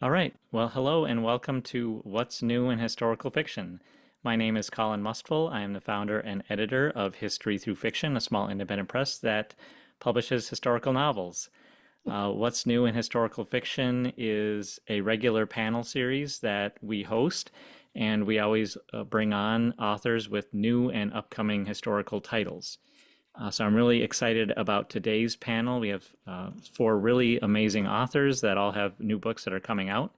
All right. Well, hello and welcome to What's New in Historical Fiction. My name is Colin Mustful. I am the founder and editor of History Through Fiction, a small independent press that publishes historical novels. What's New in Historical Fiction is a regular panel series that we host, and we always bring on authors with new and upcoming historical titles. So I'm really excited about today's panel. We have four really amazing authors that all have new books that are coming out.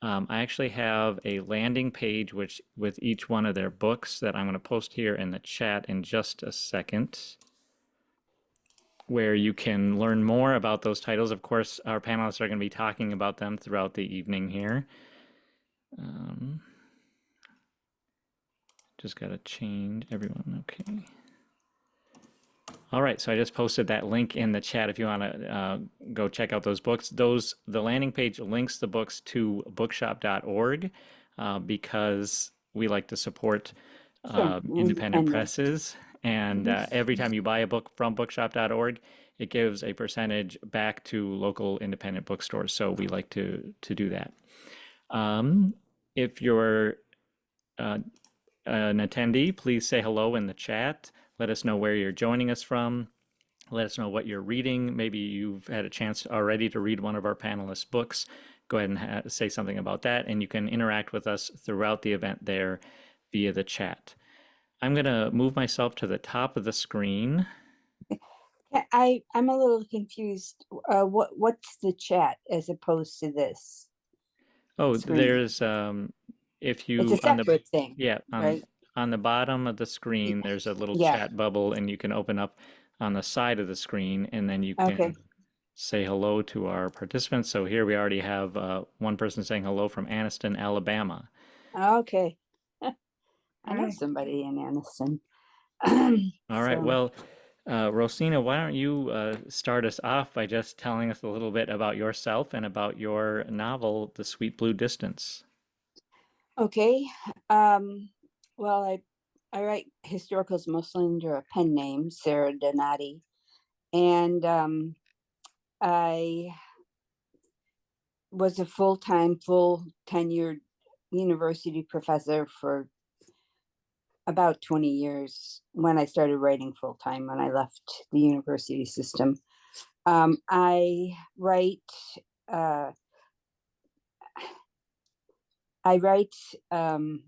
I actually have a landing page which with each one of their books that I'm going to post here in the chat in just a second, where you can learn more about those titles. Of course, our panelists are going to be talking about them throughout the evening here. Just got to change everyone. Okay. All right, so I just posted that link in the chat if you want to go check out those books. The landing page links the books to bookshop.org because we like to support Sure. independent And presses. And every time you buy a book from bookshop.org, it gives a percentage back to local independent bookstores. So we like to do that. If you're an attendee, please say hello in the chat. Let us know where you're joining us from. Let us know what you're reading. Maybe you've had a chance already to read one of our panelists' books. Go ahead and say something about that, and you can interact with us throughout the event there via the chat. I'm going to move myself to the top of the screen. I'm a little confused. What's the chat as opposed to this Oh, screen? there's if It's a you separate thing, yeah right? on the bottom of the screen there's a little Yeah. chat bubble, and you can open up on the side of the screen, and then you Okay. can say hello to our participants. So here we already have one person saying hello from Anniston, Alabama. Okay. I know Hi. somebody in Anniston. All right, So, well, Rosina, why don't you start us off by just telling us a little bit about yourself and about your novel, The Sweet Blue Distance. okay. Well, I write historicals mostly under a pen name, Sarah Donati, and I was a full tenured university professor for about 20 years when I started writing full time when I left the university system. I write. Uh, I write. I'm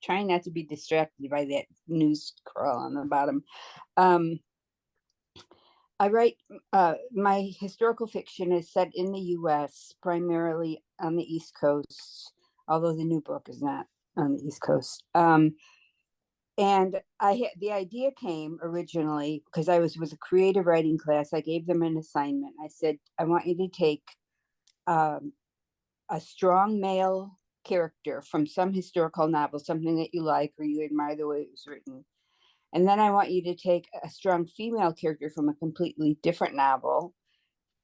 trying not to be distracted by that news crawl on the bottom. Um, I write. My historical fiction is set in the U.S., primarily on the East Coast, although the new book is not on the East Coast. And the idea came originally because I was with a creative writing class. I gave them an assignment. I said, I want you to take um, a strong male character from some historical novel, something that you like or you admire the way it was written. And then I want you to take a strong female character from a completely different novel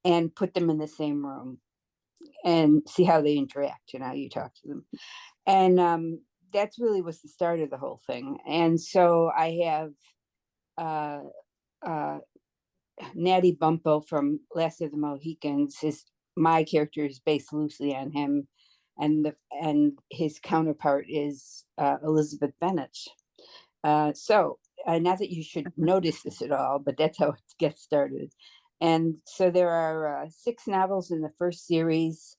and put them in the same room and see how they interact and how you talk to them. And that's really was the start of the whole thing. And so I have uh, uh, Natty Bumppo from Last of the Mohicans. My character is based loosely on him, and his counterpart is Elizabeth Bennet. So not that you should notice this at all, but that's how it gets started. And so there are 6 novels in the first series,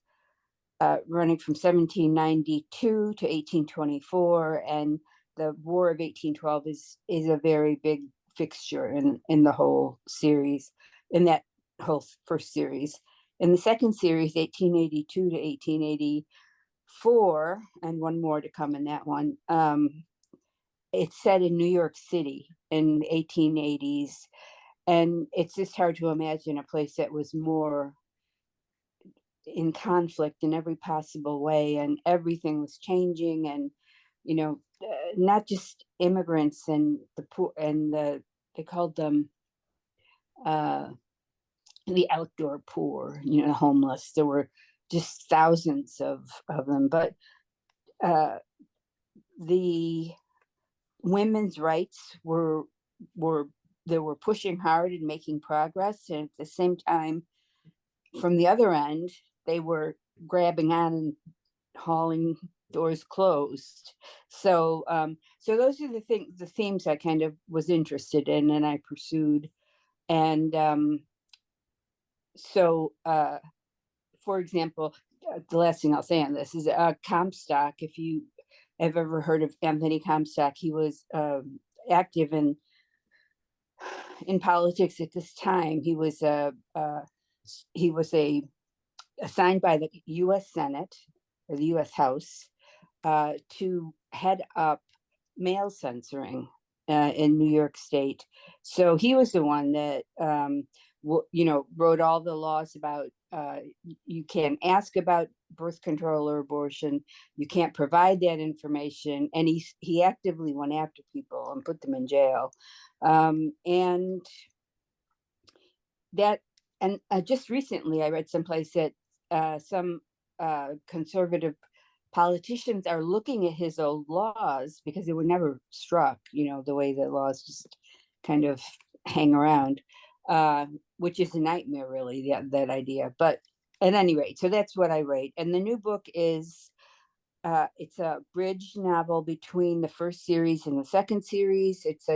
running from 1792 to 1824, and the War of 1812 is a very big fixture in the whole series, in that whole first series. In the second series, 1882 to 1884, and one more to come in that one. It's set in New York City in 1880s, and it's just hard to imagine a place that was more in conflict in every possible way, and everything was changing, and not just immigrants and the poor and they called them the outdoor poor, the homeless. There were just thousands of them, but the women's rights were they were pushing hard and making progress, and at the same time, from the other end, they were grabbing on and hauling doors closed. So so those are the themes I kind of was interested in and I pursued. And so for example, the last thing I'll say on this is Comstock. If you have ever heard of Anthony Comstock, he was active in politics at this time. He was assigned by the U.S. Senate or the U.S. House to head up mail censoring in New York State. So he was the one that wrote all the laws about you can't ask about birth control or abortion, you can't provide that information, and he actively went after people and put them in jail. And that and just recently I read someplace that some conservative politicians are looking at his old laws because they were never struck, the way the laws just kind of hang around, which is a nightmare, really, that idea. But at any rate, so that's what I write. And the new book is, it's a bridge novel between the first series and the second series. It's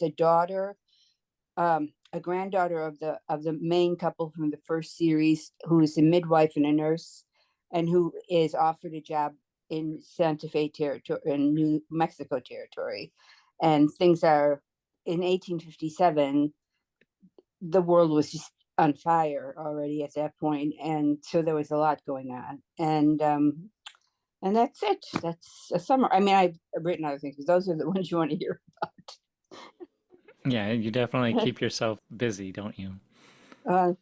a daughter, a granddaughter of the main couple from the first series, who is a midwife and a nurse, and who is offered a job in Santa Fe territory, in New Mexico territory. And things are, in 1857, the world was just on fire already at that point, and so there was a lot going on. And that's it. That's a summary. I mean, I've written other things, but those are the ones you want to hear Yeah, you definitely about. keep yourself busy, don't you? uh,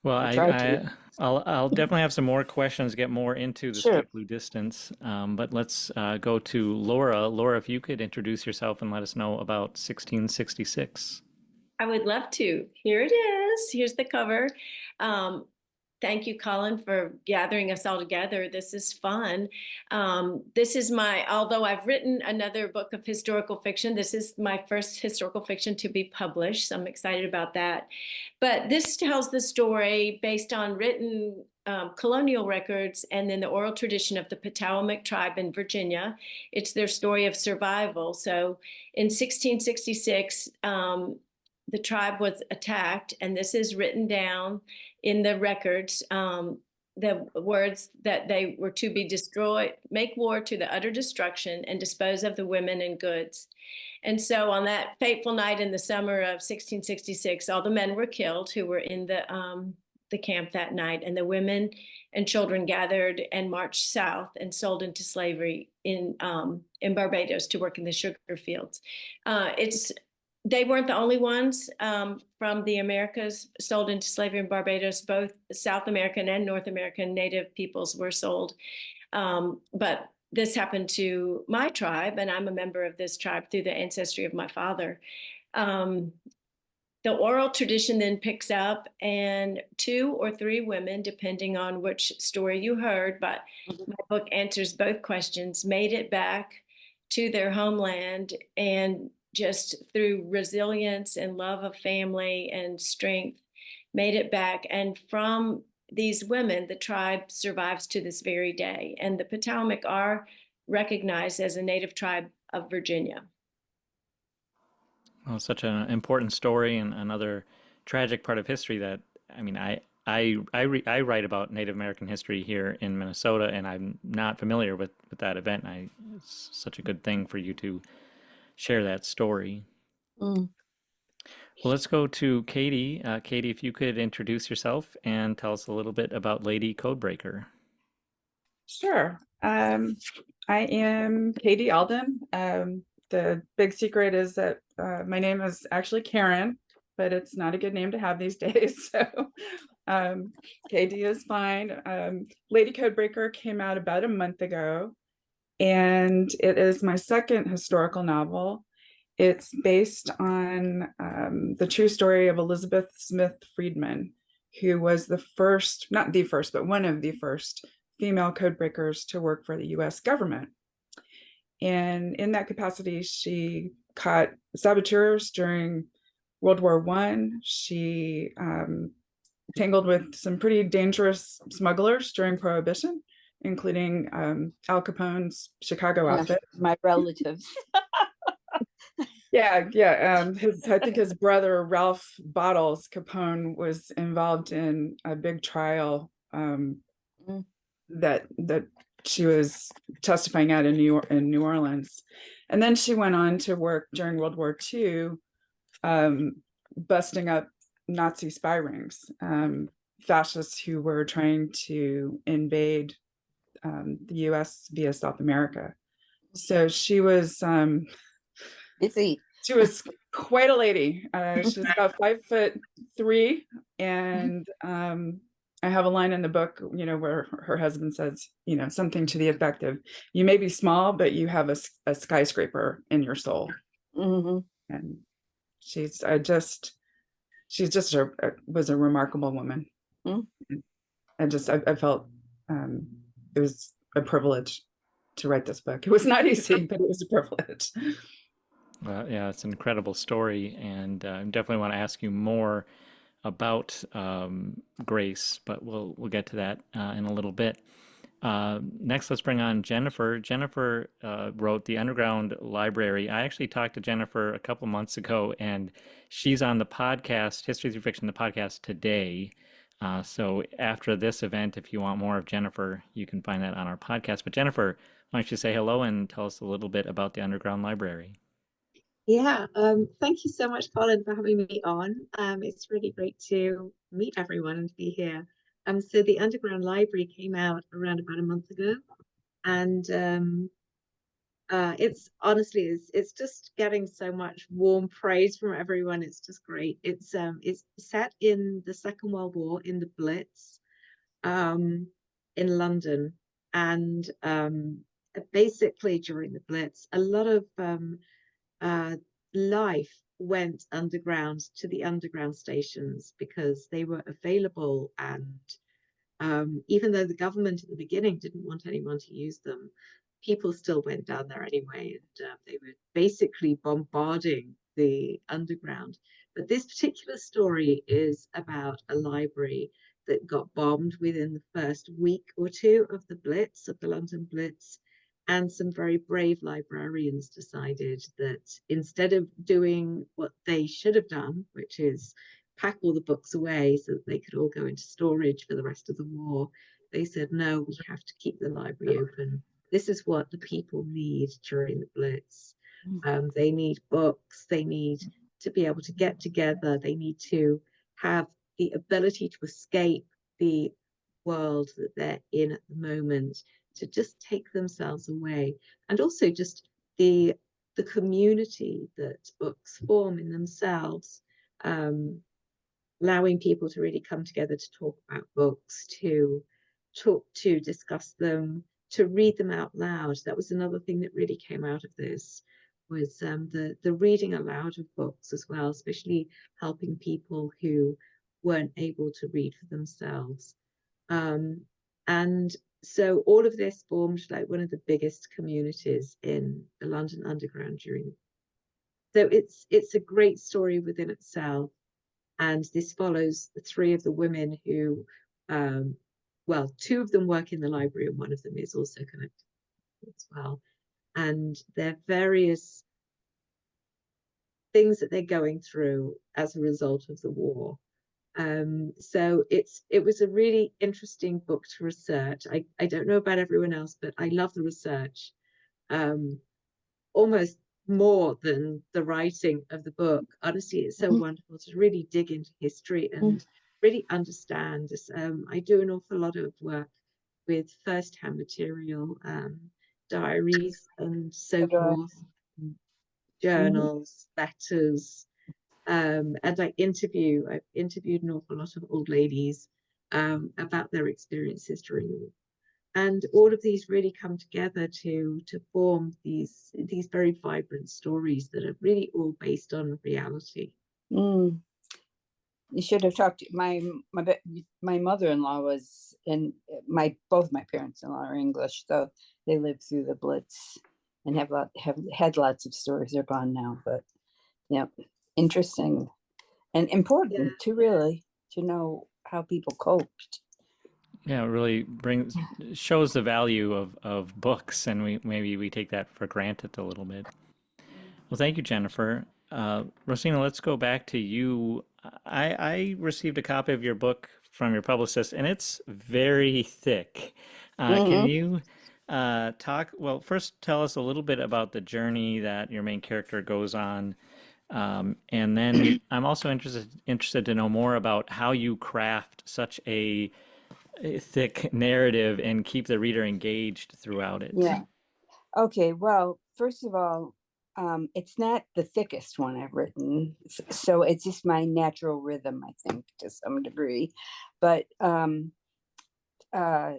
Well, I try to. I'll definitely have some more questions, get more into the Sure. Sweet Blue Distance. But let's go to Laura. Laura, if you could introduce yourself and let us know about 1666. I would love to. Here it is. Here's the cover. Um, Thank you, Colin, for gathering us all together. This is fun. This is although I've written another book of historical fiction, this is my first historical fiction to be published. So I'm excited about that. But this tells the story based on written colonial records and then the oral tradition of the Potawatomi tribe in Virginia. It's their story of survival. So in 1666, the tribe was attacked, and this is written down in the records, the words that they were to be destroyed, make war to the utter destruction, and dispose of the women and goods. And so on that fateful night in the summer of 1666, all the men were killed who were in the camp that night, and the women and children gathered and marched south and sold into slavery in Barbados to work in the sugar fields. They weren't the only ones from the Americas sold into slavery in Barbados. Both South American and North American native peoples were sold. But this happened to my tribe, and I'm a member of this tribe through the ancestry of my father. The oral tradition then picks up, and 2 or 3 women, depending on which story you heard, but my book answers both questions, made it back to their homeland, and just through resilience and love of family and strength, made it back. And from these women, the tribe survives to this very day. And the Potawatomi are recognized as a native tribe of Virginia. Well, such an important story and another tragic part of history that, I mean, I write about Native American history here in Minnesota, and I'm not familiar with that event. It's such a good thing for you to share that story. Mm. Well, let's go to Katie. Katie, if you could introduce yourself and tell us a little bit about Lady Codebreaker. Sure. I am Katie Alden. The big secret is that my name is actually Karen, but it's not a good name to have these days. So Katie is fine. Lady Codebreaker came out about a month ago, and it is my second historical novel. It's based on the true story of Elizabeth Smith Friedman, who was the first, not the first, but one of the first female codebreakers to work for the US government. And in that capacity, she caught saboteurs during World War I. She tangled with some pretty dangerous smugglers during Prohibition, including Al Capone's Chicago outfit. My relatives. Yeah. I think his brother Ralph Bottles Capone was involved in a big trial that she was testifying at in New Orleans, and then she went on to work during World War II, busting up Nazi spy rings, fascists who were trying to invade the U.S. via South America. So she was busy. She was quite a lady. She's about 5'3", and I have a line in the book, where her husband says, something to the effect of, "You may be small, but you have a skyscraper in your soul." Mm-hmm. And she's was a remarkable woman. Mm-hmm. I felt it was a privilege to write this book. It was not easy, but it was a privilege. Well, yeah, it's an incredible story, and definitely want to ask you more about Grace, but we'll get to that in a little bit. Next, let's bring on Jennifer. Jennifer wrote The Underground Library. I actually talked to Jennifer a couple months ago, and she's on the podcast, History Through Fiction, the podcast today. So after this event, if you want more of Jennifer, you can find that on our podcast. But Jennifer, why don't you say hello and tell us a little bit about the Underground Library? Yeah, thank you so much, Colin, for having me on. It's really great to meet everyone and be here. So the Underground Library came out around about a month ago, and it's just getting so much warm praise from everyone. It's just great. It's set in the Second World War, in the Blitz, in London, and basically during the Blitz, a lot of life went underground to the underground stations because they were available, and even though the government at the beginning didn't want anyone to use them, people still went down there anyway, and they were basically bombarding the underground. But this particular story is about a library that got bombed within the first week or two of the Blitz, of the London Blitz. And some very brave librarians decided that instead of doing what they should have done, which is pack all the books away so that they could all go into storage for the rest of the war, they said, no, we have to keep the library open. This is what the people need during the Blitz. They need books. They need to be able to get together. They need to have the ability to escape the world that they're in at the moment, to just take themselves away, and also just the community that books form in themselves, allowing people to really come together to talk about books, to discuss them, to read them out loud. That was another thing that really came out of this, was the reading aloud of books as well, especially helping people who weren't able to read for themselves. And so all of this formed like one of the biggest communities in the London Underground during. So it's a great story within itself, and this follows the three of the women who, well, two of them work in the library, and one of them is also connected as well, and their various things that they're going through as a result of the war. So it was a really interesting book to research. I don't know about everyone else, but I love the research almost more than the writing of the book. Honestly, it's so wonderful to really dig into history and really understand this. I do an awful lot of work with first-hand material, diaries and so forth, journals, letters. And I've interviewed an awful lot of old ladies about their experiences during the war. And all of these really come together to form these very vibrant stories that are really all based on reality. You should have talked to my mother-in-law was in both my parents-in-law are English, so they lived through the Blitz and have had lots of stories. They're gone now, but yeah, interesting and important too, really, to know how people coped. Yeah, it really shows the value of books, and maybe we take that for granted a little bit. Well, thank you, Jennifer. Rosina, let's go back to you. I received a copy of your book from your publicist, and it's very thick. Can Hmm. you well, first tell us a little bit about the journey that your main character goes on, and then I'm also interested to know more about how you craft such a thick narrative and keep the reader engaged throughout it. Yeah. Okay. Well, first of all, it's not the thickest one I've written, so it's just my natural rhythm, I think, to some degree. But uh,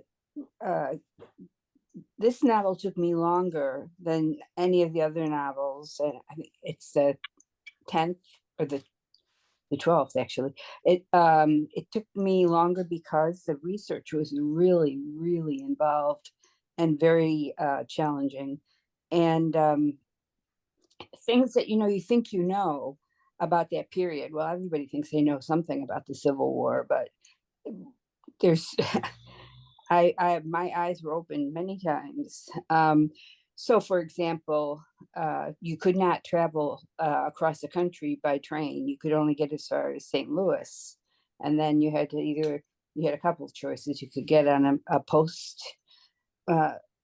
uh, this novel took me longer than any of the other novels, and I think it's the 10th or the 12th actually. It took me longer because the research was really, really involved and very challenging, and things that you think about that period. Well, everybody thinks they know something about the Civil War, but there's my eyes were opened many times. So, for example, you could not travel across the country by train. You could only get as far as St. Louis, and then you had a couple of choices. You could get on uh,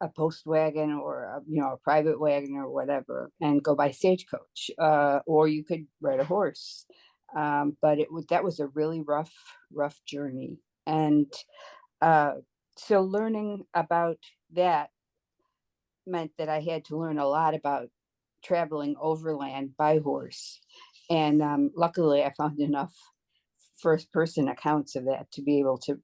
a post wagon or a private wagon or whatever, and go by stagecoach, or you could ride a horse. But that was a really rough journey, and uh, so learning about that meant that I had to learn a lot about traveling overland by horse. And luckily, I found enough first person accounts of that to be able to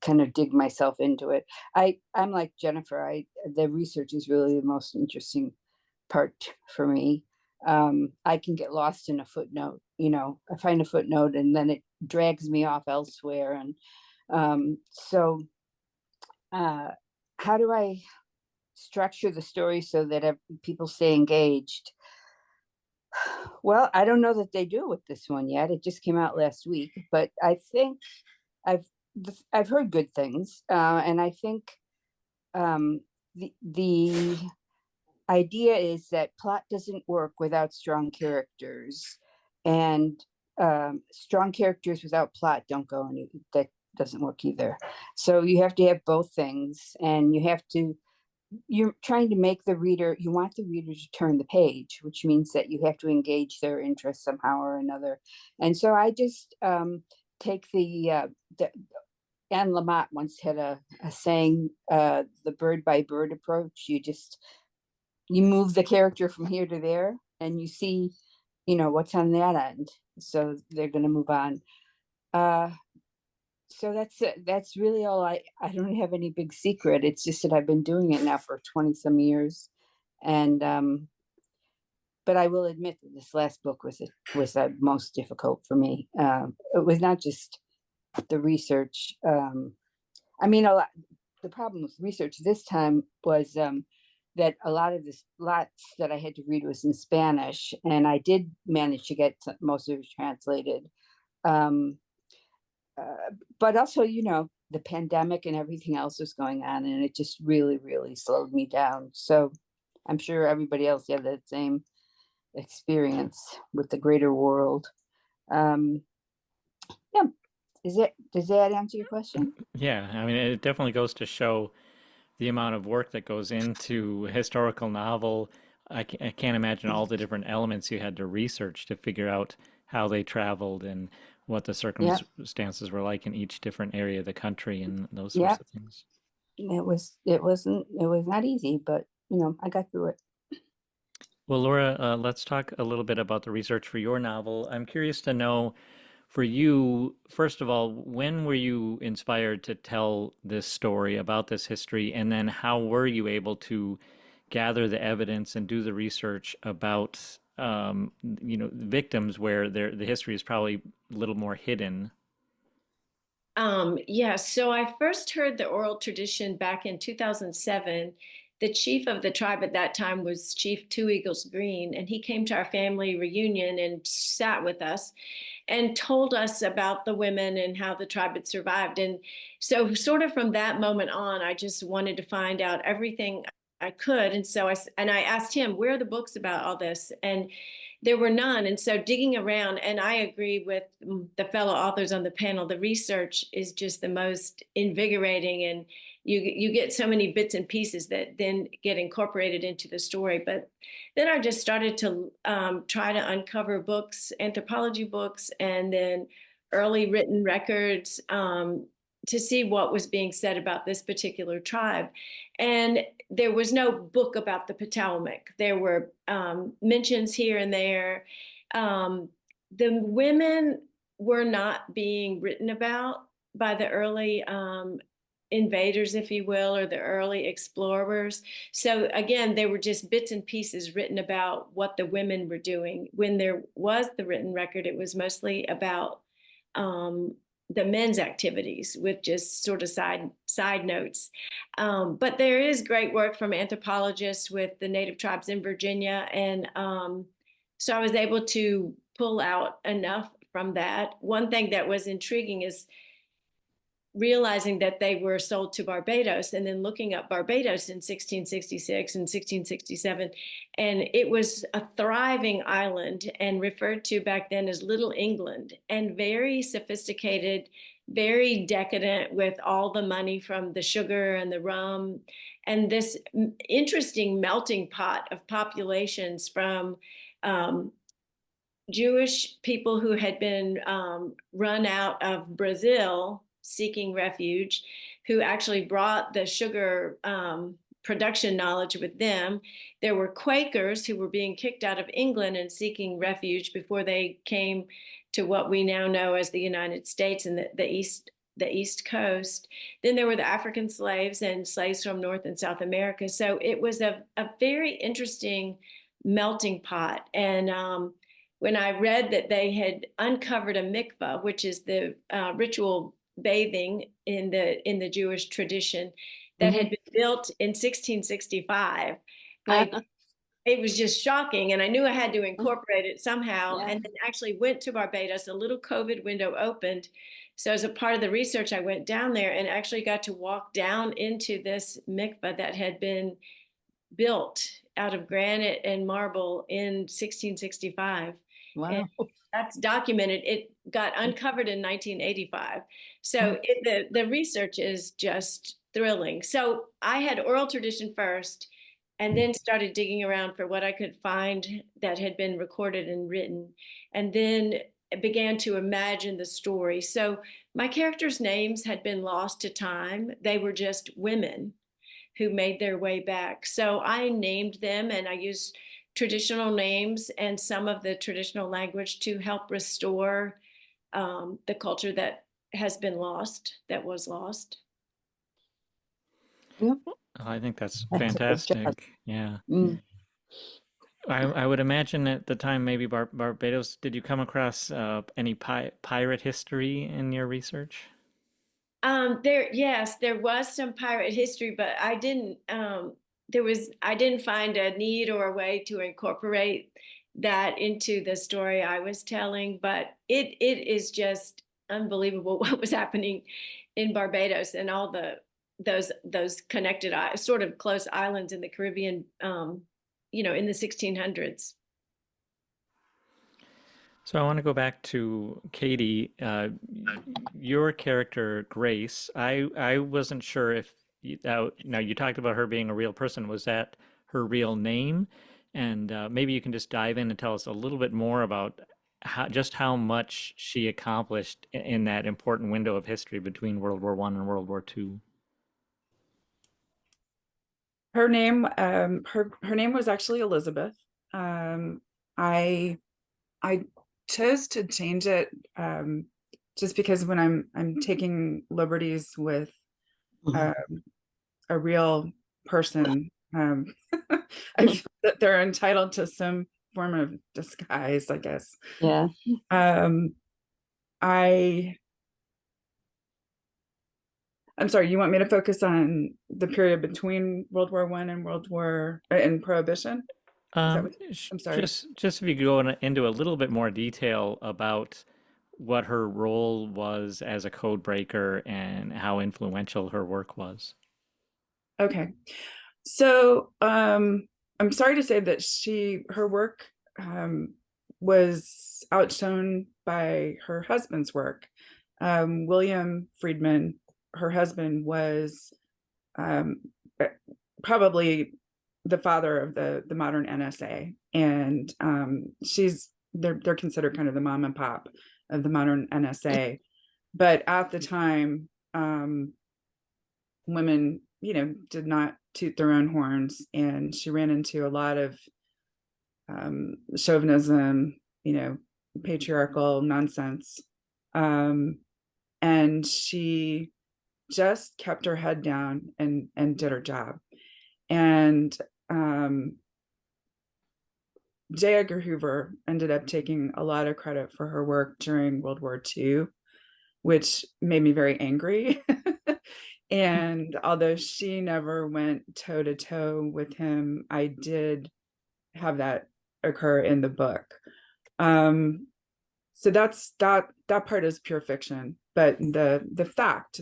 kind of dig myself into it. I'm like Jennifer. The research is really the most interesting part for me. I can get lost in a footnote. I find a footnote and then it drags me off elsewhere. And so how do I structure the story so that people stay engaged? Well, I don't know that they do with this one yet. It just came out last week, but I think I've I've heard good things, and I think the idea is that plot doesn't work without strong characters, and strong characters without plot don't go any. That doesn't work either. So you have to have both things, and you're trying to make you want the reader to turn the page, which means that you have to engage their interest somehow or another. And so I just take the Anne Lamott once had a saying, the bird by bird approach. You move the character from here to there and you see, what's on that end. So they're going to move on. So that's it. That's really all. I don't have any big secret. It's just that I've been doing it now for 20 some years. And but I will admit that this last book was the most difficult for me. It was not just the research. I mean, the problem with research this time was that a lot of lots that I had to read was in Spanish, and I did manage to get most of it translated. Um, but also, the pandemic and everything else was going on, and it just really, really slowed me down. So I'm sure everybody else had that same experience with the greater world. Um, yeah. Does that answer your question? Yeah, I mean, it definitely goes to show the amount of work that goes into a historical novel. I can't imagine all the different elements you had to research to figure out how they traveled and what the Yeah. circumstances were like in each different area of the country and those Yeah. sorts of things. It was not easy, but I got through it. Well, Laura, let's talk a little bit about the research for your novel. I'm curious to know, for you, first of all, when were you inspired to tell this story about this history? And then how were you able to gather the evidence and do the research about, victims where the history is probably a little more hidden? Yeah, so I first heard the oral tradition back in 2007. the chief of the tribe at that time was Chief Two Eagles Green, and he came to our family reunion and sat with us and told us about the women and how the tribe had survived. And so sort of from that moment on, I just wanted to find out everything I could. And so I asked him, where are the books about all this? And there were none. And so digging around, and I agree with the fellow authors on the panel, the research is just the most invigorating, and you get so many bits and pieces that then get incorporated into the story. But then I just started to try to uncover books, anthropology books, and then early written records to see what was being said about this particular tribe. And there was no book about the Potawatomi. There were mentions here and there. The women were not being written about by the early invaders, if you will, or the early explorers. So again, there were just bits and pieces written about what the women were doing. When there was the written record, it was mostly about the men's activities with just sort of side notes. But there is great work from anthropologists with the native tribes in Virginia. And so I was able to pull out enough from that. One thing that was intriguing is realizing that they were sold to Barbados, and then looking up Barbados in 1666 and 1667. And it was a thriving island and referred to back then as Little England, and very sophisticated, very decadent, with all the money from the sugar and the rum, and this interesting melting pot of populations from Jewish people who had been run out of Brazil seeking refuge, who actually brought the sugar production knowledge with them. There were Quakers who were being kicked out of England and seeking refuge before they came to what we now know as the United States and the East Coast. Then there were the African slaves and slaves from North and South America. So it was a very interesting melting pot. And when I read that they had uncovered a mikvah, which is the ritual bathing in the Jewish tradition, that had been built in 1665, it was just shocking, and I knew I had to incorporate it somehow. And then actually went to Barbados. A little COVID window opened, so as a part of the research, I went down there and actually got to walk down into this mikvah that had been built out of granite and marble in 1665. Wow. And that's documented. It got uncovered in 1985. So the research is just thrilling. So I had oral tradition first, and then started digging around for what I could find that had been recorded and written, and then began to imagine the story. So my characters' names had been lost to time. They were just women who made their way back. So I named them, and I used traditional names and some of the traditional language to help restore the culture that has been lost, that was lost. Yep. Oh, I think that's That's a good job. fantastic. Yeah. Mm. I would imagine at the time, maybe Barbados, did you come across any pirate history in your research? Yes, there was some pirate history, but I didn't find a need or a way to incorporate that into the story I was telling. But it is just unbelievable what was happening in Barbados and all those connected sort of close islands in the Caribbean, in the 1600s. So I want to go back to Katie. Your character, Grace, I wasn't sure if now you talked about her being a real person. Was that her real name? And maybe you can just dive in and tell us a little bit more about how much she accomplished in that important window of history between World War I and World War II. Her name, her name was actually Elizabeth. I chose to change it just because when I'm taking liberties with a real person, I feel that they're entitled to some form of disguise, I guess. Yeah. I'm sorry, you want me to focus on the period between World War I and and Prohibition? Is that what, I'm sorry. Just if you could go into a little bit more detail about what her role was as a code breaker and how influential her work was. Okay. So I'm sorry to say that her work was outshone by her husband's work. William Friedman, her husband, was um, probably the father of the modern NSA, and they're considered kind of the mom and pop of the modern NSA. But at the time, women, did not toot their own horns, and she ran into a lot of chauvinism, patriarchal nonsense. And she just kept her head down and did her job. And J. Edgar Hoover ended up taking a lot of credit for her work during World War II, which made me very angry. And although she never went toe to toe with him, I did have that occur in the book. So that part is pure fiction, but the facts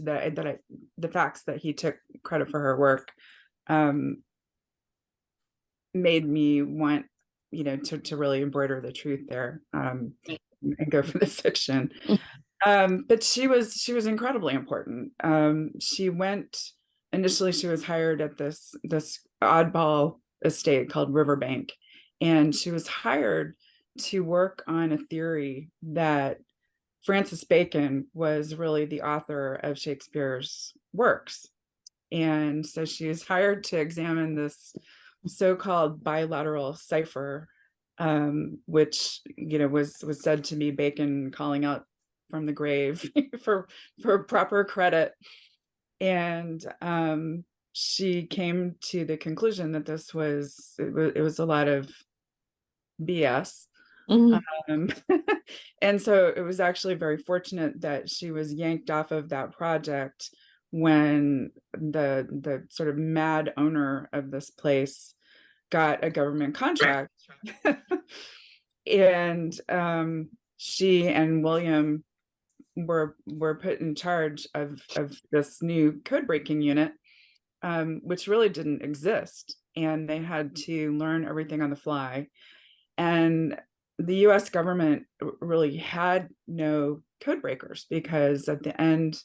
that he took credit for her work made me want, to really embroider the truth there, and go for the fiction. But she was incredibly important. Initially she was hired at this oddball estate called Riverbank, and she was hired to work on a theory that Francis Bacon was really the author of Shakespeare's works. And so she was hired to examine this so-called bilateral cipher, which was said to be Bacon calling out from the grave for proper credit. And she came to the conclusion that it was a lot of BS. And so it was actually very fortunate that she was yanked off of that project when the sort of mad owner of this place got a government contract. And she and William were put in charge of this new code breaking unit, which really didn't exist, and they had to learn everything on the fly. And the US government really had no code breakers, because at the end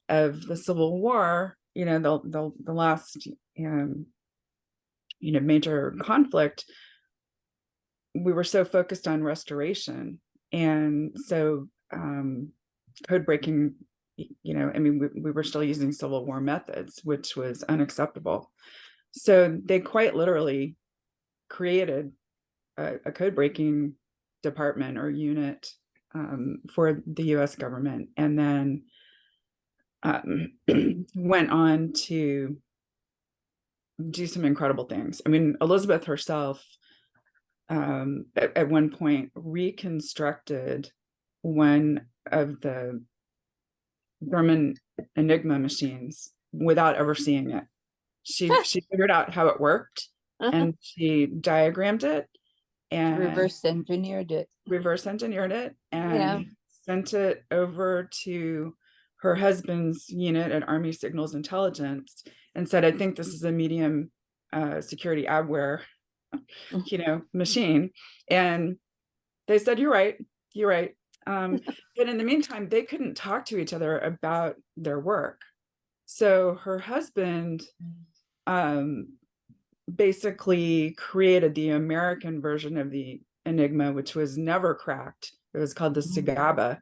of the Civil War, the last major conflict, we were so focused on restoration, and so code breaking, we were still using Civil War methods, which was unacceptable. So they quite literally created a code breaking department or unit for the US government, and then went on to do some incredible things. Elizabeth herself at one point reconstructed one of the German Enigma machines without ever seeing it. She figured out how it worked, and she diagrammed it and reverse engineered it and sent it over to her husband's unit at Army Signals Intelligence and said, I think this is a medium security adware machine. And they said, you're right. But in the meantime, they couldn't talk to each other about their work. So her husband basically created the American version of the Enigma, which was never cracked. It was called the Sagaba.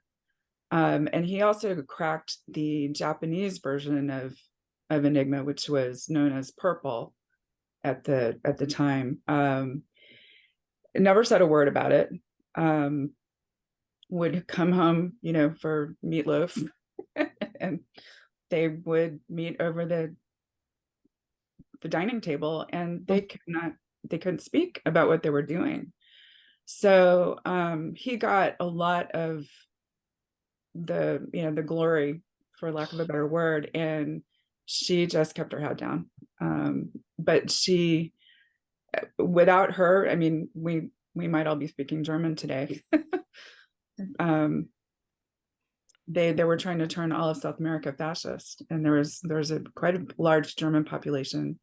And he also cracked the Japanese version of Enigma, which was known as Purple at the time. Never said a word about it. Would come home, for meatloaf, and they would meet over the dining table, and they couldn't speak about what they were doing. So he got a lot of the glory for lack of a better word, and she just kept her head down. But she, without her, I mean, we might all be speaking German today. They were trying to turn all of South America fascist, and there's a quite a large German population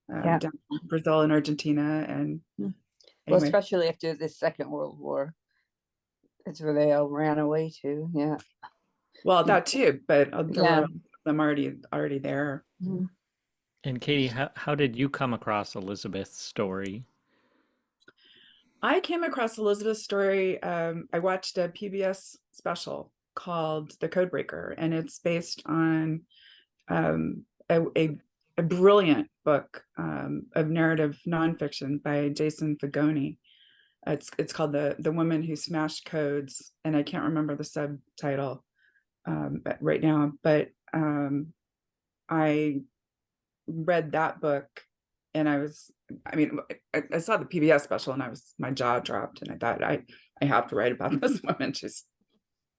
Yeah. down in Brazil and Argentina, and Well, anyway. especially after the Second World War, that's where they all ran away to. Yeah. Well, that too, but there Yeah. were them already there. Mhm. And Katie, how did you come across Elizabeth's story? I came across Elizabeth's story. I watched a PBS special called The Codebreaker, and it's based on a brilliant book of narrative nonfiction by Jason Fagoni. It's called the Woman Who Smashed Codes, and I can't remember the subtitle right now, but I read that book, and I mean, I saw the PBS special, and my jaw dropped, and I thought, I have to write about this woman. She's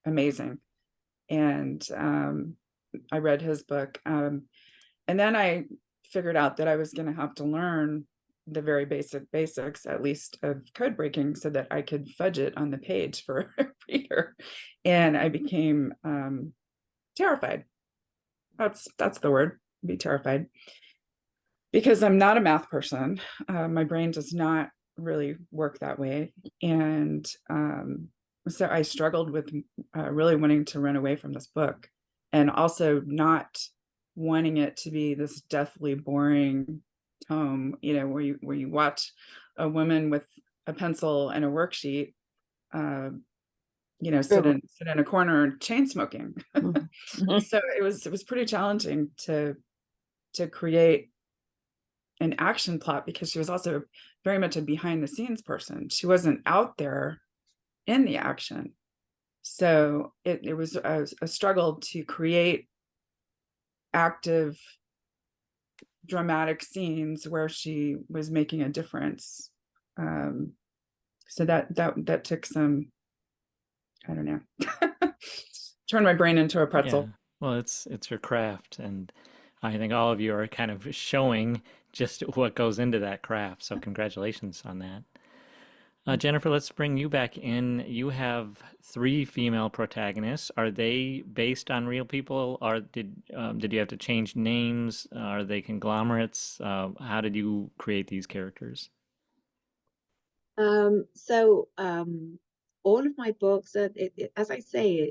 amazing. And I read his book, and then I figured out that I was going to have to learn the very basics, at least, of code breaking, so that I could fudge it on the page for a reader. And I became terrified. That's the word, be terrified, because I'm not a math person. My brain does not really work that way. And so I struggled with really wanting to run away from this book, and also not wanting it to be this deathly boring tome, where you watch a woman with a pencil and a worksheet, sit in a corner chain smoking. So it was pretty challenging to create an action plot, because she was also very much a behind the scenes person. She wasn't out there in the action. So it was a struggle to create active, dramatic scenes where she was making a difference. So that took some, I don't know, turn my brain into a pretzel. Yeah. Well, it's her craft, and I think all of you are kind of showing just what goes into that craft. So congratulations on that. Jennifer, let's bring you back in. You have 3 female protagonists. Are they based on real people, or did you have to change names? Are they conglomerates? How did you create these characters? So all of my books, as I say,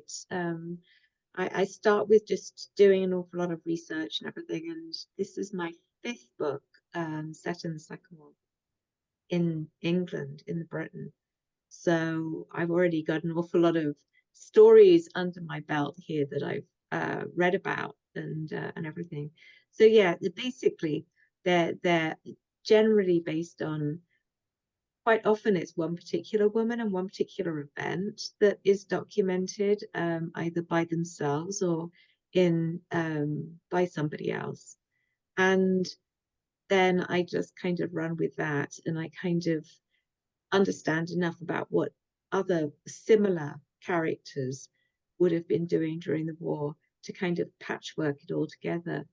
I start with just doing an awful lot of research and everything, and this is my 5th book, set in the Second World in England, in Britain. So I've already got an awful lot of stories under my belt here that I've read about and everything. So yeah, basically they're generally based on, quite often it's one particular woman and one particular event that is documented, either by themselves or by somebody else. And then I just kind of run with that, and I kind of understand enough about what other similar characters would have been doing during the war to kind of patchwork it all together.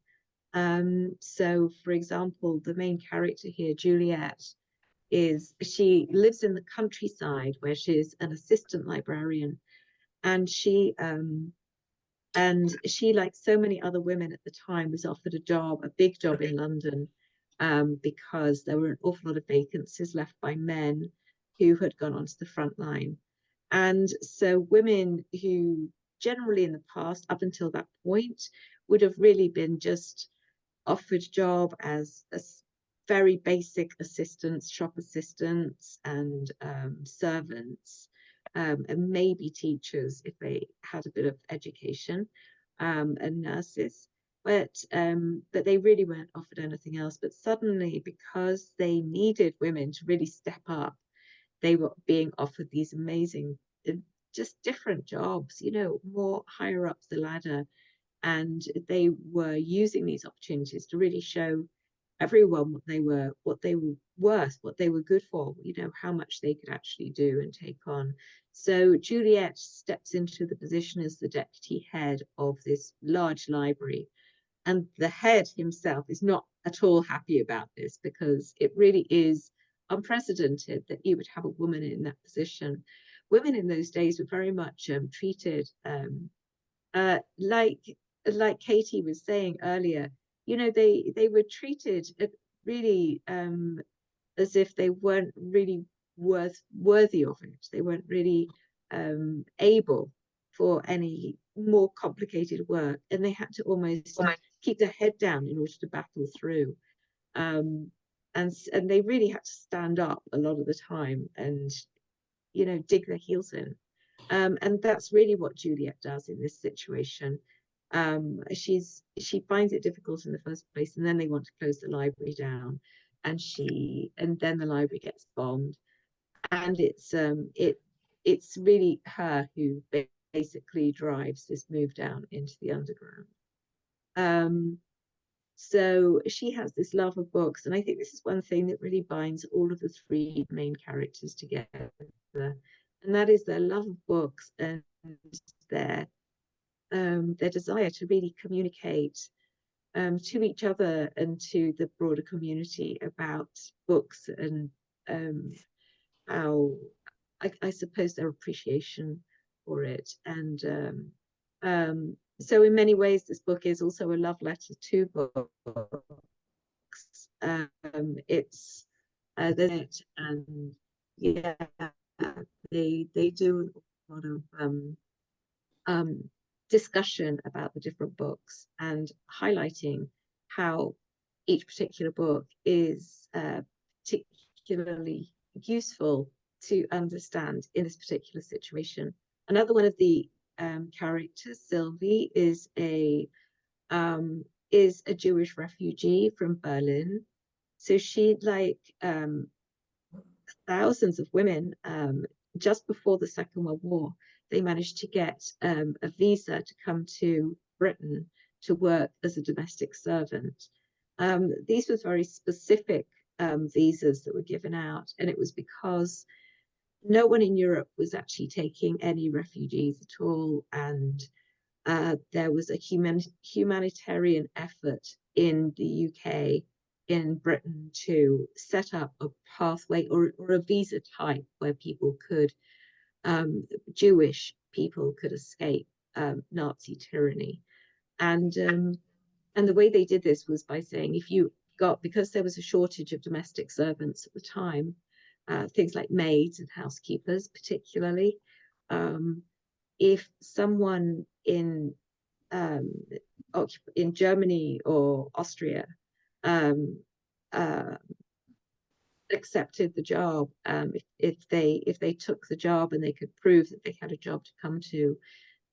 So, for example, the main character here, Juliet, she lives in the countryside where she's an assistant librarian, and she, like so many other women at the time, was offered a big job in London, because there were an awful lot of vacancies left by men who had gone onto the front line. And so women who generally in the past, up until that point, would have really been just offered job as very basic assistants, shop assistants, and servants, and maybe teachers if they had a bit of education, and nurses. But they really weren't offered anything else. But suddenly, because they needed women to really step up, they were being offered these amazing, just different jobs, more higher up the ladder. And they were using these opportunities to really show everyone what they were worth, what they were good for, you know, how much they could actually do and take on. So Juliet steps into the position as the deputy head of this large library, and the head himself is not at all happy about this, because it really is unprecedented that you would have a woman in that position. Women in those days were very much treated like Katie was saying earlier. You know, they were treated really as if they weren't really worthy of it. They weren't really able for any more complicated work, and they had to almost keep their head down in order to battle through. And they really had to stand up a lot of the time and, you know, dig their heels in. And that's really what Juliet does in this situation. She finds it difficult in the first place, and then they want to close the library down, and then the library gets bombed, and it's really her who basically drives this move down into the underground. So she has this love of books, and I think this is one thing that really binds all of the three main characters together, and that is their love of books and their desire to really communicate to each other and to the broader community about books, and how I suppose their appreciation for it. And so in many ways, this book is also a love letter to books. It's and yeah, they do a lot of discussion about the different books and highlighting how each particular book is particularly useful to understand in this particular situation. Another one of the characters, Sylvie, is a Jewish refugee from Berlin. So she, like thousands of women, just before the Second World War, they managed to get a visa to come to Britain to work as a domestic servant. These were very specific visas that were given out, and it was because no one in Europe was actually taking any refugees at all, and there was a humanitarian effort in the UK, in Britain, to set up a pathway or a visa type where people could, Jewish people could escape Nazi tyranny. And the way they did this was by saying, because there was a shortage of domestic servants at the time, things like maids and housekeepers particularly, if someone in Germany or Austria accepted the job, if they took the job and they could prove that they had a job to come to,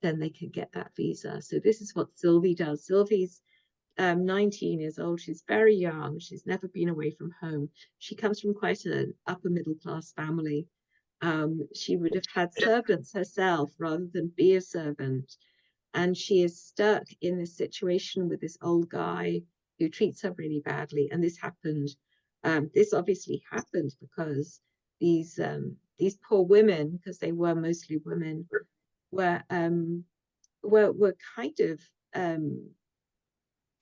then they could get that visa. So this is what Sylvie does. Sylvie's 19 years old. She's very young. She's never been away from home. She comes from quite an upper middle class family. She would have had servants herself rather than be a servant. And she is stuck in this situation with this old guy who treats her really badly. And this happened. This obviously happened because these poor women, because they were mostly women, were kind of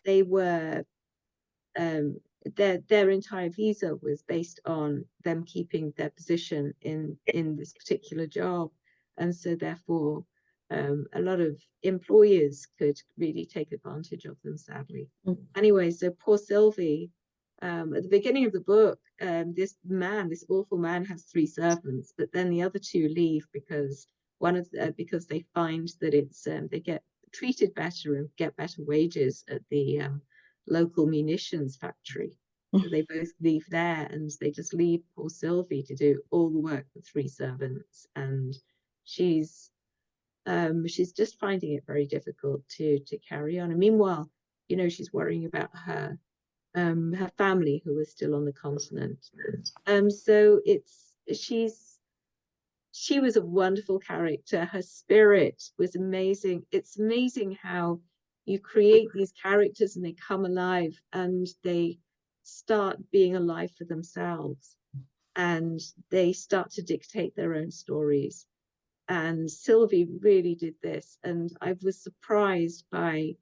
they were their entire visa was based on them keeping their position in this particular job, and so therefore a lot of employers could really take advantage of them, sadly. Anyway, so poor Sylvie, at the beginning of the book, this awful man has 3 servants, but then the other 2 leave because because they find that it's they get treated better and get better wages at the local munitions factory. So they both leave there, and they just leave poor Sylvie to do all the work with 3 servants, and she's just finding it very difficult to carry on. And meanwhile, you know, she's worrying about her family who are still on the continent. So she was a wonderful character. Her spirit was amazing. It's amazing how you create these characters and they come alive and they start being alive for themselves, and they start to dictate their own stories. And Sylvie really did this, and I was surprised by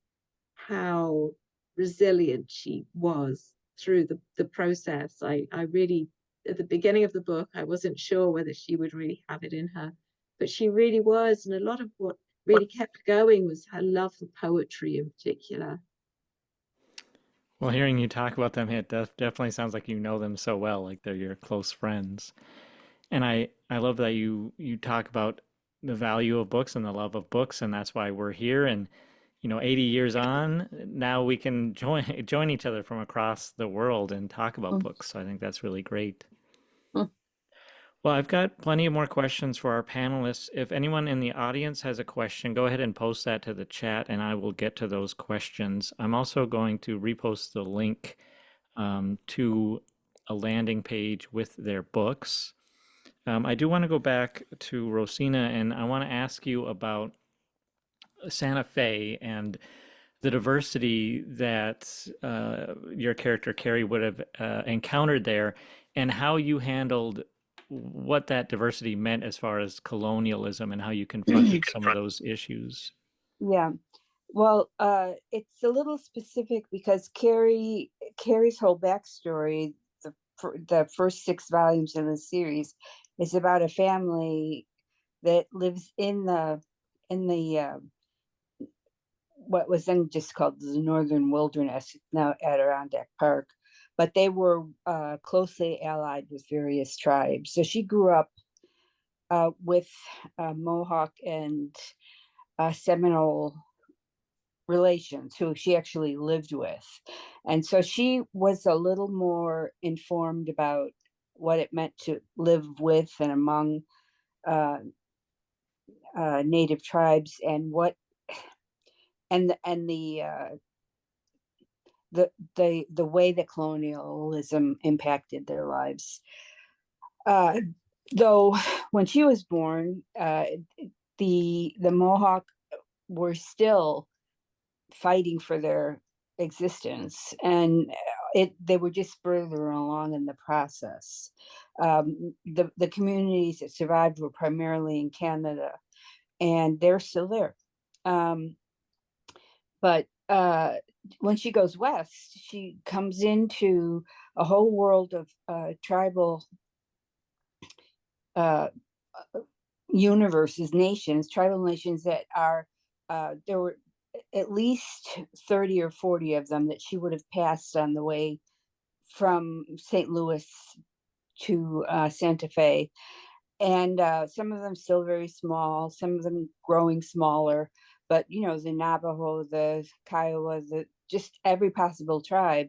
how resilient she was through the process. I really, at the beginning of the book, I wasn't sure whether she would really have it in her, but she really was. And a lot of what really kept going was her love for poetry in particular. Well, hearing you talk about them, it definitely sounds like you know them so well, like they're your close friends. And I love that you talk about the value of books and the love of books, and that's why we're here. And 80 years on, now we can join each other from across the world and talk about books. So I think that's really great. Mm. Well, I've got plenty of more questions for our panelists. If anyone in the audience has a question, go ahead and post that to the chat, and I will get to those questions. I'm also going to repost the link to a landing page with their books. I do want to go back to Rosina, and I want to ask you about Santa Fe and the diversity that your character Carrie would have encountered there, and how you handled what that diversity meant as far as colonialism and how you confronted some of those issues. Yeah. Well, it's a little specific because Carrie's whole backstory, the first 6 volumes in the series, is about a family that lives in the what was then just called the Northern Wilderness, now Adirondack Park, but they were closely allied with various tribes. So she grew up with Mohawk and Seminole relations who she actually lived with. And so she was a little more informed about what it meant to live with and among native tribes, and what and the way that colonialism impacted their lives. Though when she was born, the Mohawk were still fighting for their existence, and they were just further along in the process. The communities that survived were primarily in Canada, and they're still there. But when she goes west, she comes into a whole world of tribal universes, nations, tribal nations that are, there were at least 30 or 40 of them that she would have passed on the way from St. Louis to Santa Fe. And some of them still very small, some of them growing smaller, but the Navajo, the Kiowa, just every possible tribe.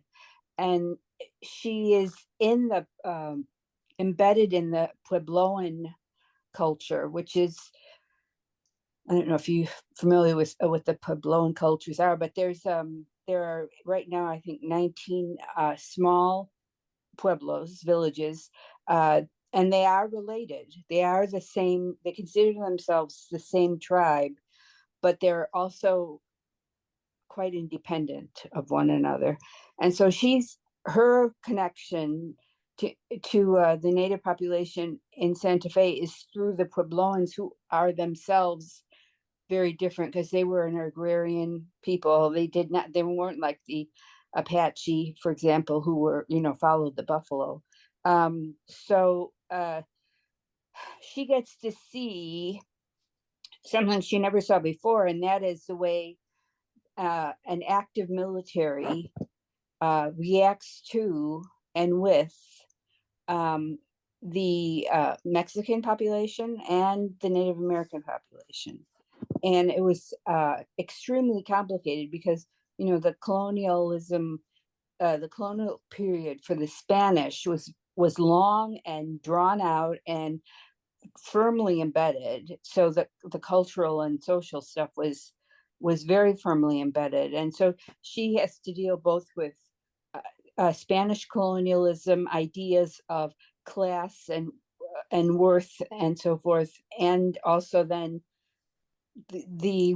And she is embedded in the Puebloan culture, which is, I don't know if you're familiar with what the Puebloan cultures are, but there are right now, I think, 19 small pueblos, villages, and they are related. They are the same. They consider themselves the same tribe, but they're also quite independent of one another. And so her connection to the native population in Santa Fe is through the Puebloans, who are themselves very different because they were an agrarian people. They weren't like the Apache, for example, who were, followed the buffalo. So she gets to see something she never saw before, and that is the way an active military reacts to and with the Mexican population and the Native American population. And it was extremely complicated because, the colonial period for the Spanish was long and drawn out and firmly embedded. So the cultural and social stuff was very firmly embedded. And so she has to deal both with Spanish colonialism, ideas of class and worth and so forth, and also then the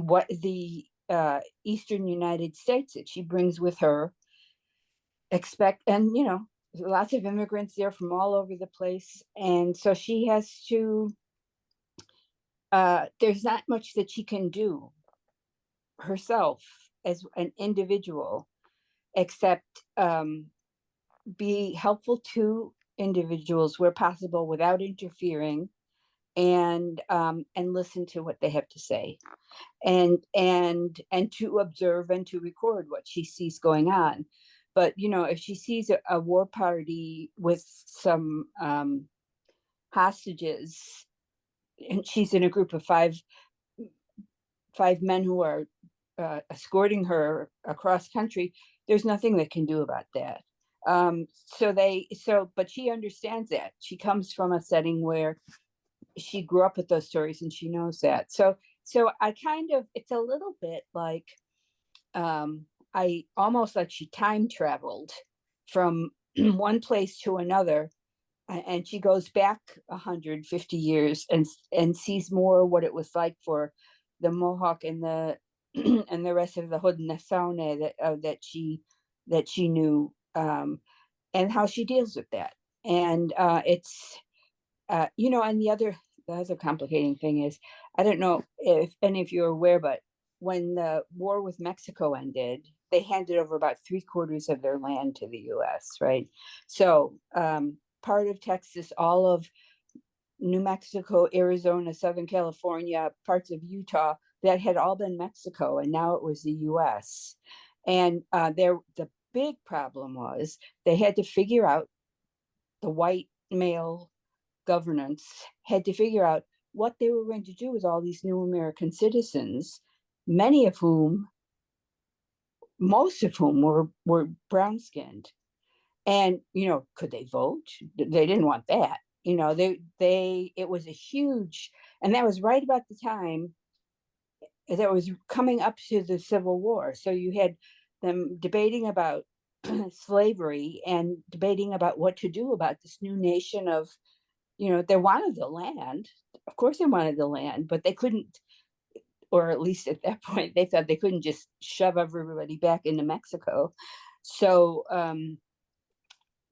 Eastern United States that she brings with her, expect, and lots of immigrants there from all over the place, and so she has to. There's not much that she can do herself as an individual, except be helpful to individuals where possible without interfering, and listen to what they have to say, and to observe and to record what she sees going on. But if she sees a war party with some hostages, and she's in a group of five men who are escorting her across country, there's nothing they can do about that. But she understands that. She comes from a setting where she grew up with those stories, and she knows that. So I kind of, it's a little bit like, I almost like she time traveled from one place to another, and she goes back 150 years and sees more what it was like for the Mohawk and the and the rest of the Haudenosaunee that she knew, and how she deals with that. And it's and the other complicating thing is, I don't know if any of you are aware, but when the war with Mexico ended, they handed over about 3/4 of their land to the US, right? So part of Texas, all of New Mexico, Arizona, Southern California, parts of Utah, that had all been Mexico, and now it was the US. And the big problem was they had to figure out, the white male governance had to figure out what they were going to do with all these new American citizens, many of whom, most of whom were brown skinned. And could they vote? They didn't want that. It was a huge, and that was right about the time that was coming up to the Civil War. So you had them debating about slavery and debating about what to do about this new nation of, they wanted the land. Of course they wanted the land, but they couldn't, or at least at that point, they thought they couldn't just shove everybody back into Mexico. So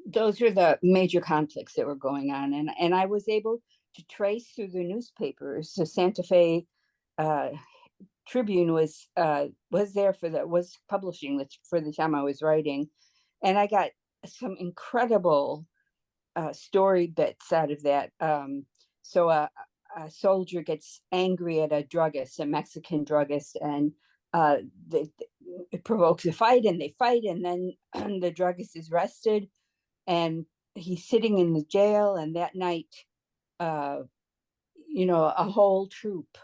those are the major conflicts that were going on. And I was able to trace through the newspapers. The Santa Fe Tribune was publishing for the time I was writing. And I got some incredible story bits out of that. So a soldier gets angry at a druggist, a Mexican druggist, and it provokes a fight, and they fight, and then the druggist is arrested, and he's sitting in the jail. And that night, a whole troop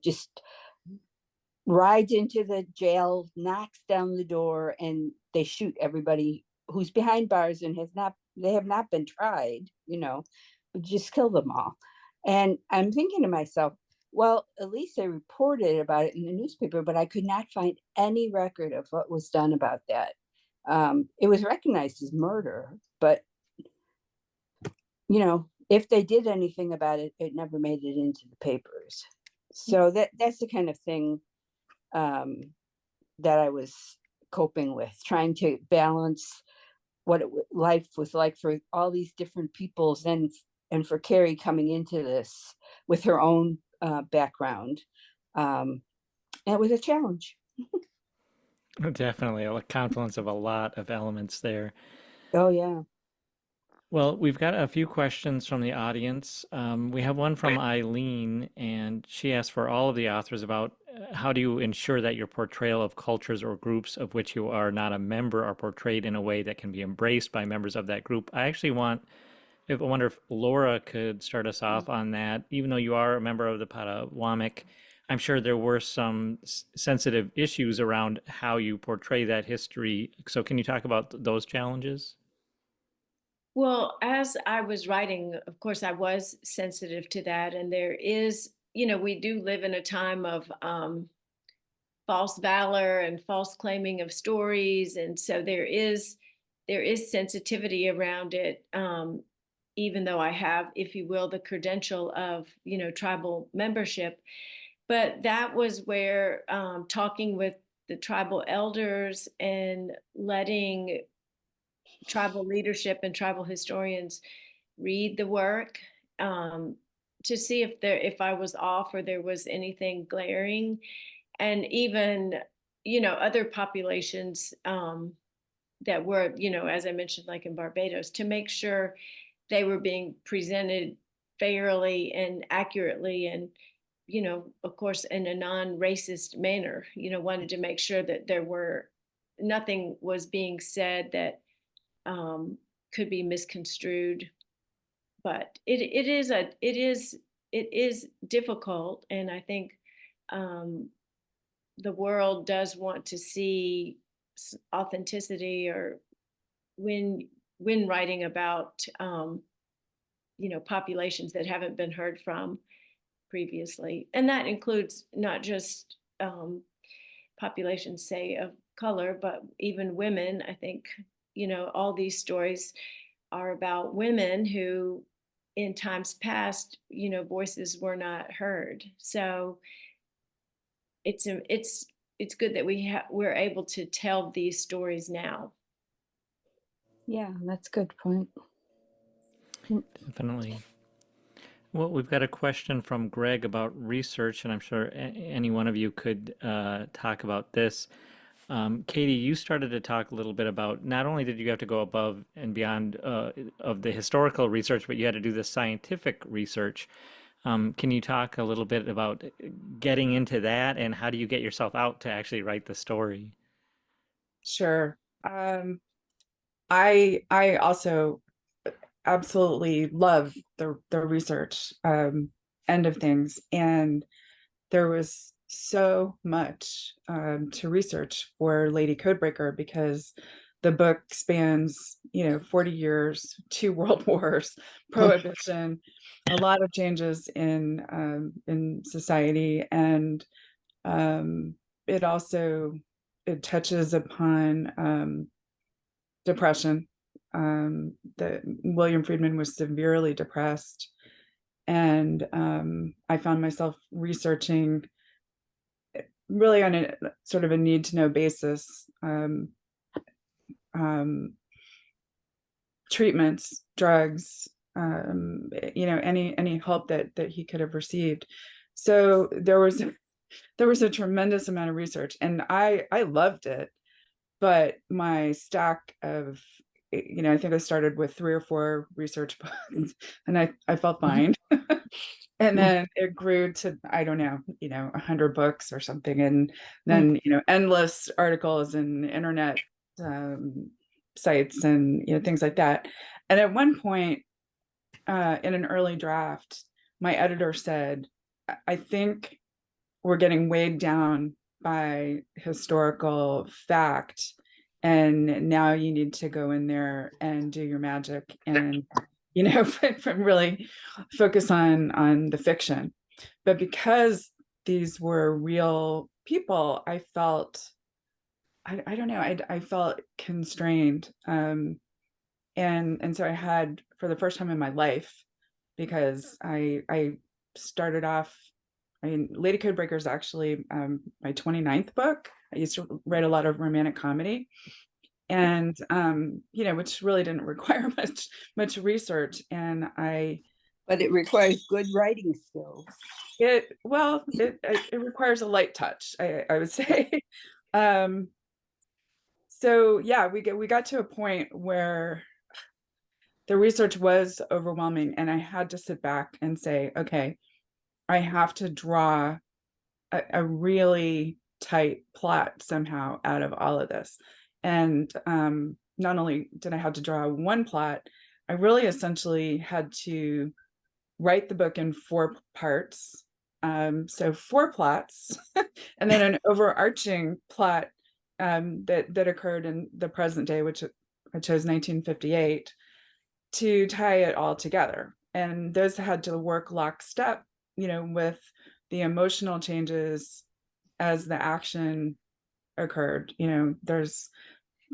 just rides into the jail, knocks down the door, and they shoot everybody who's behind bars and they have not been tried, just kill them all. And I'm thinking to myself, well, at least they reported about it in the newspaper, but I could not find any record of what was done about that. It was recognized as murder, but if they did anything about it, it never made it into the papers. So that's the kind of thing that I was coping with, trying to balance what life was like for all these different peoples, and for Carrie coming into this with her own background. And it was a challenge. Definitely a confluence of a lot of elements there. Oh, yeah. Well, we've got a few questions from the audience. We have one from Eileen, and she asked for all of the authors about how do you ensure that your portrayal of cultures or groups of which you are not a member are portrayed in a way that can be embraced by members of that group. I wonder if Lora could start us off on that. Even though you are a member of the Potawatomi, I'm sure there were some sensitive issues around how you portray that history. So can you talk about those challenges? Well, as I was writing, of course, I was sensitive to that. And there is, we do live in a time of false valor and false claiming of stories. And so there is sensitivity around it, even though I have, if you will, the credential of, tribal membership. But that was where talking with the tribal elders and letting tribal leadership and tribal historians read the work, to see if I was off or there was anything glaring, and even, other populations, that were, as I mentioned, like in Barbados, to make sure they were being presented fairly and accurately, and, of course, in a non-racist manner. Wanted to make sure that nothing was being said that, could be misconstrued. But it is difficult, and I think, um, the world does want to see authenticity, or when writing about, populations that haven't been heard from previously, and that includes not just, populations, say, of color, but even women. I think, all these stories are about women who, in times past, voices were not heard. So it's good that we're able to tell these stories now. Yeah, that's a good point. Definitely. Well, we've got a question from Greg about research, and I'm sure any one of you could talk about this. Katie, you started to talk a little bit about not only did you have to go above and beyond of the historical research, but you had to do the scientific research. Can you talk a little bit about getting into that, and how do you get yourself out to actually write the story? Sure. I also absolutely love the research end of things, and there was so much to research for Lady Codebreaker, because the book spans 40 years, 2 world wars, prohibition, a lot of changes in society, and it also it touches upon depression. That William Friedman was severely depressed, and I found myself researching really on a sort of a need to know basis, treatments, drugs, any help that he could have received. So there was a tremendous amount of research, and I loved it. But my stack of, I think I started with 3 or 4 research books, and I felt fine. And then it grew to, I don't know, 100 books or something. And then, endless articles and internet sites and, things like that. And at one point, in an early draft, my editor said, I think we're getting weighed down by historical fact, and now you need to go in there and do your magic, and really focus on the fiction. But because these were real people, I felt, I don't know, I felt constrained, and so I had, for the first time in my life, because I started off, I mean, Lady Codebreaker is actually my 29th book. I used to write a lot of romantic comedy, and which really didn't require much research. And But it requires good writing skills. it requires a light touch, I would say. So yeah, we got to a point where the research was overwhelming, and I had to sit back and say, okay, I have to draw a really tight plot somehow out of all of this. And not only did I have to draw one plot, I really essentially had to write the book in 4 parts. So 4 plots, and then an overarching plot that occurred in the present day, which I chose 1958, to tie it all together. And those had to work lockstep, with the emotional changes as the action occurred. There's,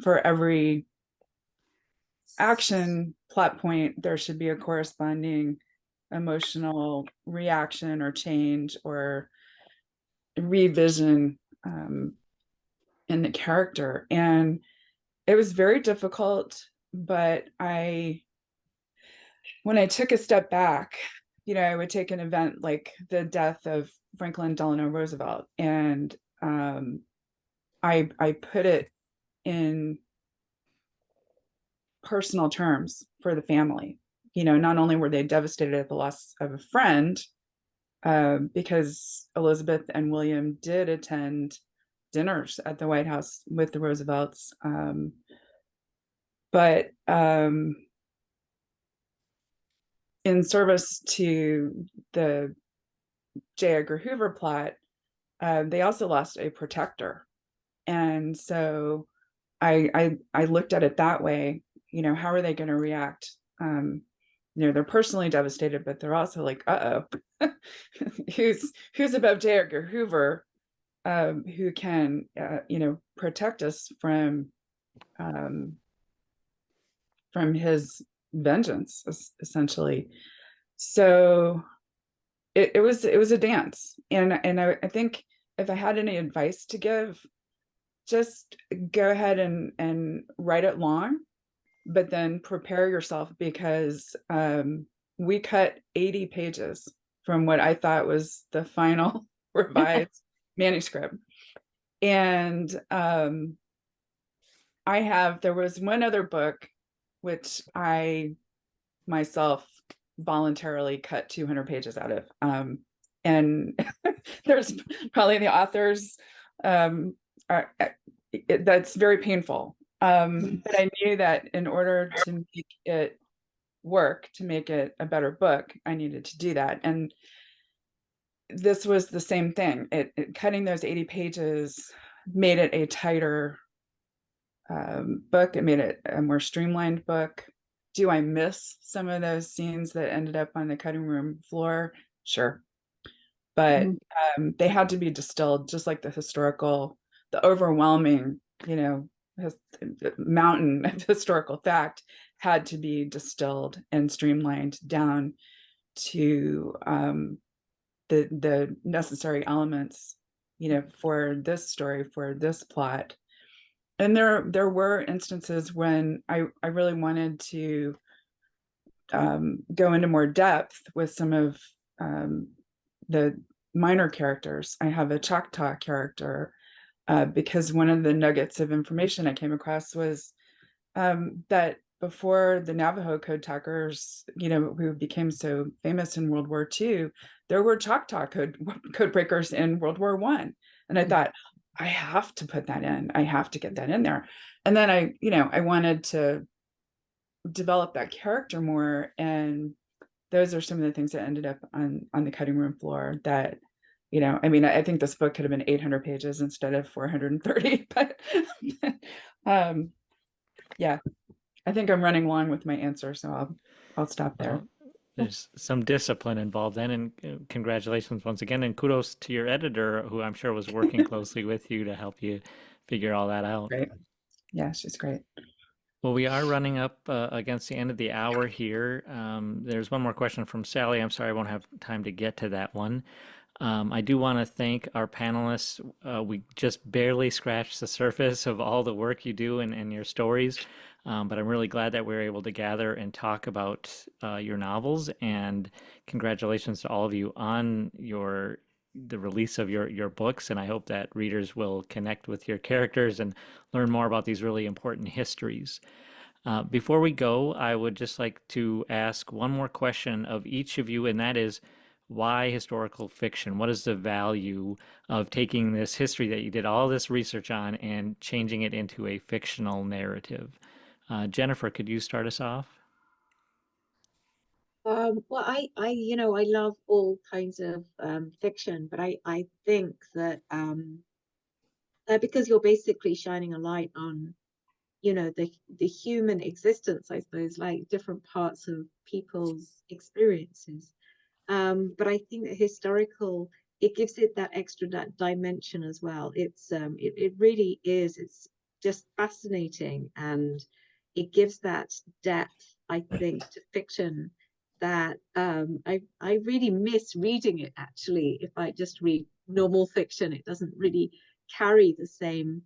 for every action plot point, there should be a corresponding emotional reaction or change or revision in the character. And it was very difficult but when I took a step back, I would take an event like the death of Franklin Delano Roosevelt, and I put it in personal terms for the family. Not only were they devastated at the loss of a friend, because Elizabeth and William did attend dinners at the White House with the Roosevelts, but in service to the J. Edgar Hoover plot, they also lost a protector. And so I looked at it that way. How are they going to react? They're personally devastated, but they're also like, uh-oh, who's above J. Edgar Hoover, who can, protect us from his vengeance, essentially. So it was a dance, and I think if I had any advice to give, just go ahead and write it long, but then prepare yourself, because we cut 80 pages from what I thought was the final revised manuscript. And there was one other book which I myself voluntarily cut 200 pages out of. And there's probably the authors, that's very painful. But I knew that in order to make it work, to make it a better book, I needed to do that. And this was the same thing. Cutting those 80 pages made it a tighter book. It made it a more streamlined book. Do I miss some of those scenes that ended up on the cutting room floor? Sure. But they had to be distilled, just like the overwhelming, mountain of historical fact had to be distilled and streamlined down to the necessary elements, for this story, for this plot. And there were instances when I really wanted to go into more depth with some of the minor characters. I have a Choctaw character, because one of the nuggets of information I came across was that before the Navajo code talkers, who became so famous in World War II, there were Choctaw code breakers in World War I. And I thought, I have to put that in. I have to get that in there. And then I wanted to develop that character more. And those are some of the things that ended up on the cutting room floor that, I think this book could have been 800 pages instead of 430, but yeah, I think I'm running long with my answer, so I'll stop there. Well, there's some discipline involved then, and congratulations once again, and kudos to your editor, who I'm sure was working closely with you to help you figure all that out. Great. Yeah, she's great. Well, we are running up against the end of the hour here. There's one more question from Sally. I'm sorry I won't have time to get to that one. I do want to thank our panelists. We just barely scratched the surface of all the work you do and your stories, but I'm really glad that we were able to gather and talk about your novels. And congratulations to all of you on the release of your books. And I hope that readers will connect with your characters and learn more about these really important histories. Before we go, I would just like to ask one more question of each of you, and that is, why historical fiction? What is the value of taking this history that you did all this research on and changing it into a fictional narrative? Jennifer, could you start us off? Well, I love all kinds of fiction, but I think that because you're basically shining a light on, the human existence, I suppose, like different parts of people's experiences. But I think that historical, it gives it that extra dimension as well. It really is. It's just fascinating, and it gives that depth, I think, to fiction that I really miss reading it. Actually, if I just read normal fiction, it doesn't really carry the same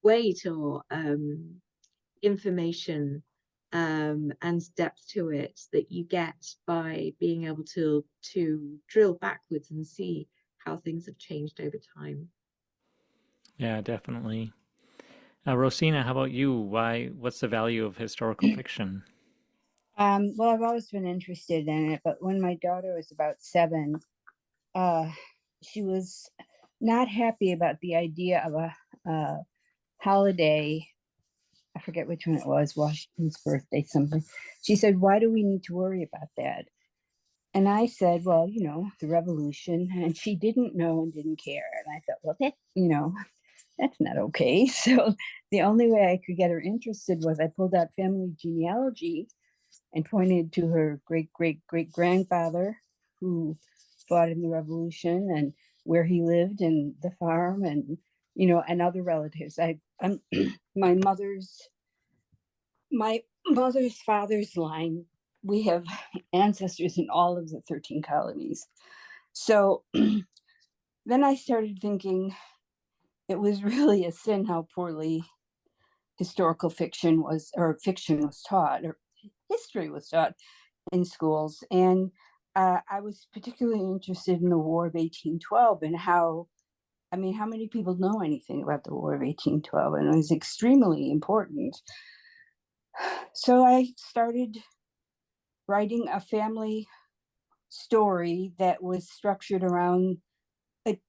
weight or information and depth to it that you get by being able to drill backwards and see how things have changed over time. Yeah, definitely. Rosina, how about you? What's the value of historical fiction? Well, I've always been interested in it, but when my daughter was about 7, uh, she was not happy about the idea of a holiday. I forget which one it was, Washington's birthday, something. She said, "Why do we need to worry about that?" And I said, "Well, the revolution." And she didn't know and didn't care. And I thought, well, that's not okay. So the only way I could get her interested was I pulled out family genealogy and pointed to her great great great grandfather who fought in the revolution and where he lived and the farm and and other relatives. I'm my mother's my mother's father's line. We have ancestors in all of the 13 colonies. So then I started thinking it was really a sin how poorly historical fiction was, or fiction was taught, or history was taught in schools. And I was particularly interested in the War of 1812 and how many people know anything about the War of 1812? And it was extremely important. So I started writing a family story that was structured around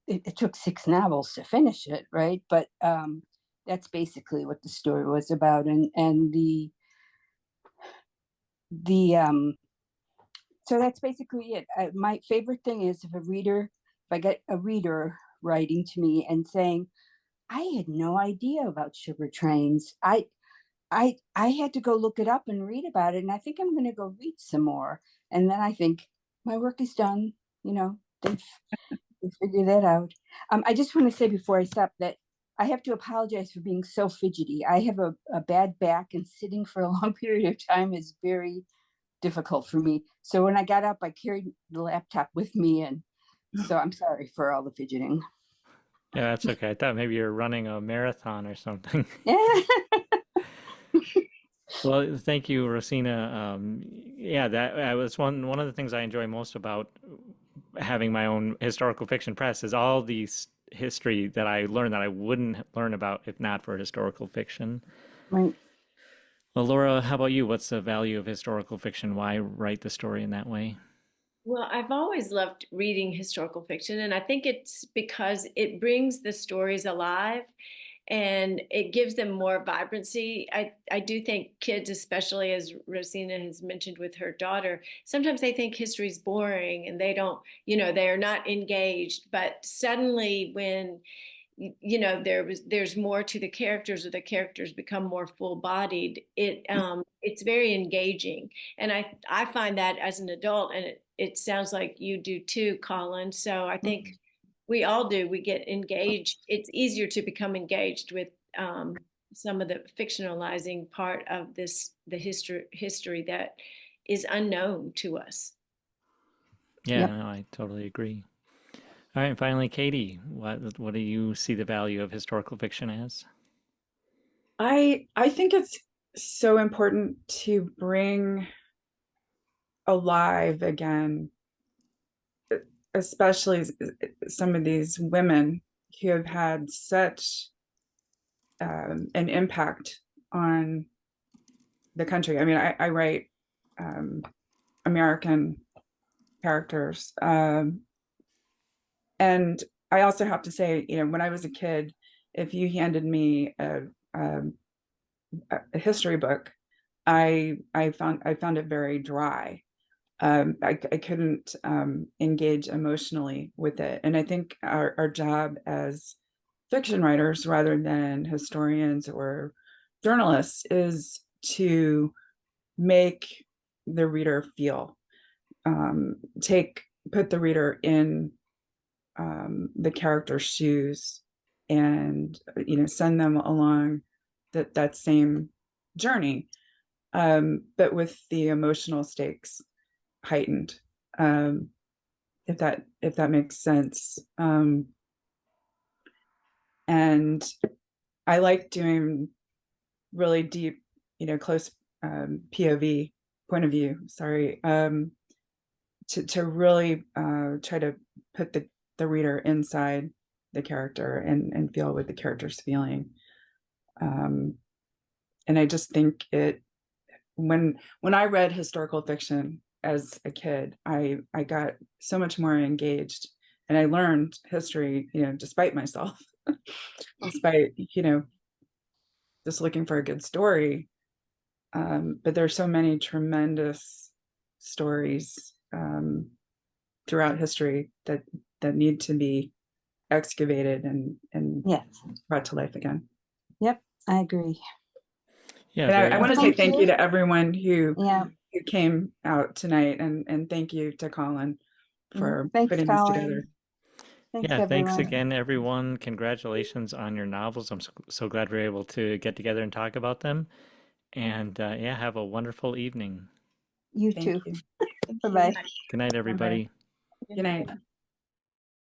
it took 6 novels to finish it, right? But that's basically what the story was about. And the so that's basically it. My favorite thing is if I get a reader writing to me and saying, "I had no idea about sugar trains. I had to go look it up and read about it, and I think I'm going to go read some more." And then I think my work is done. They've figured that out. I just want to say before I stop that I have to apologize for being so fidgety. I have a bad back, and sitting for a long period of time is very difficult for me. So when I got up, I carried the laptop with me, and so I'm sorry for all the fidgeting. Yeah, that's okay. I thought maybe you're running a marathon or something. Yeah. Well, thank you, Rosina. Yeah, that I was one of the things I enjoy most about having my own historical fiction press is all these history that I learned that I wouldn't learn about if not for historical fiction. Right. Well, Laura, how about you? What's the value of historical fiction? Why write the story in that way? Well, I've always loved reading historical fiction, and I think it's because it brings the stories alive and it gives them more vibrancy. I do think kids, especially as Rosina has mentioned with her daughter, sometimes they think history is boring and they don't, they are not engaged. But suddenly when there's more to the characters, or the characters become more full-bodied, it's very engaging. And I find that as an adult, and it sounds like you do too, Colin. So I think we all do. We get engaged. It's easier to become engaged with some of the fictionalizing part of the history that is unknown to us. Yeah, Yep. no, I totally agree. All right, and finally, Katie, what do you see the value of historical fiction as? I think it's so important to bring alive again, especially some of these women who have had such an impact on the country. I mean, I write American characters, and I also have to say, when I was a kid, if you handed me a history book, I found it very dry. I couldn't engage emotionally with it. And I think our job as fiction writers, rather than historians or journalists, is to make the reader feel, put the reader in the character's shoes, and send them along that same journey, but with the emotional stakes heightened, if that makes sense. And I like doing really deep, close POV, point of view, sorry, to really try to put the reader inside the character and feel what the character's feeling. And I just think when I read historical fiction as a kid, I got so much more engaged, and I learned history, despite myself, despite, just looking for a good story. But there's so many tremendous stories throughout history that need to be excavated and Yes. brought to life again. Yep, I agree. Yeah, And very I want to much. say Thank thank you. you to everyone who Yeah. came out tonight, and thank you to Colin for Thanks, putting this Colin. together. Thanks, Yeah, thanks everyone. again, everyone. Congratulations on your novels. I'm so glad we're able to get together and talk about them. And yeah, have a wonderful evening. You Thank too. you. Bye-bye. Good night, everybody. Good night.